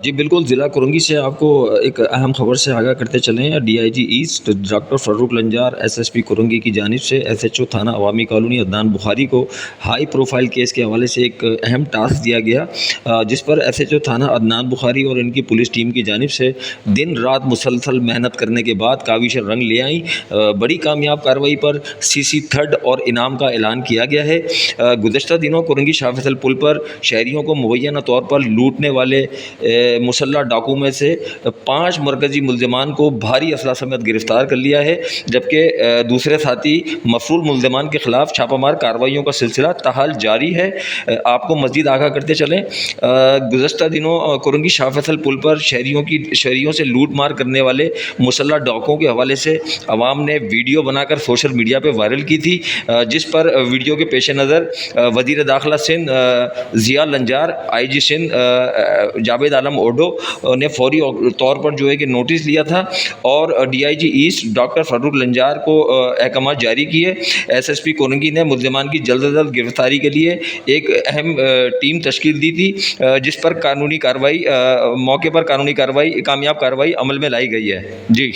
جی بالکل، ضلع کرنگی سے آپ کو ایک اہم خبر سے آگاہ کرتے چلیں۔ D I G east doctor Farooq Lanjar S S P Korangi کی جانب سے ایس ایچ او تھانہ عوامی کالونی عدنان بخاری کو ہائی پروفائل کیس کے حوالے سے ایک اہم ٹاسک دیا گیا، جس پر ایس ایچ او تھانہ عدنان بخاری اور ان کی پولیس ٹیم کی جانب سے دن رات مسلسل محنت کرنے کے بعد کاوش رنگ لے آئیں۔ بڑی کامیاب کارروائی پر CC تھرڈ اور انعام کا اعلان کیا گیا ہے۔ گزشتہ دنوں کرنگی شاہ فیصل پل پر شہریوں کو مبینہ طور پر لوٹنے والے مسلح ڈاکو میں سے 5 مرکزی ملزمان کو بھاری اسلحہ سمیت گرفتار کر لیا ہے، جبکہ دوسرے ساتھی مفرور ملزمان کے خلاف چھاپہ مار کارروائیوں کا سلسلہ تاحال جاری ہے۔ آپ کو مزید آگاہ کرتے چلیں، گزشتہ دنوں کرنگی شاہ فیصل پل پر شہریوں سے لوٹ مار کرنے والے مسلح ڈاکوؤں کے حوالے سے عوام نے ویڈیو بنا کر سوشل میڈیا پہ وائرل کی تھی، جس پر ویڈیو کے پیش نظر وزیر داخلہ سندھ ضیاء لنجار، آئی جی سندھ جاوید عالم اوڈو نے فوری طور پر جو ہے کہ نوٹس لیا تھا اور D I G east doctor Farooq Lanjar کو احکامات جاری کیے۔ ایس ایس پی کرنگی نے ملزمان کی جلد از جلد گرفتاری کے لیے ایک اہم ٹیم تشکیل دی تھی، جس پر موقع پر قانونی کارروائی کامیاب کارروائی عمل میں لائی گئی ہے۔ جی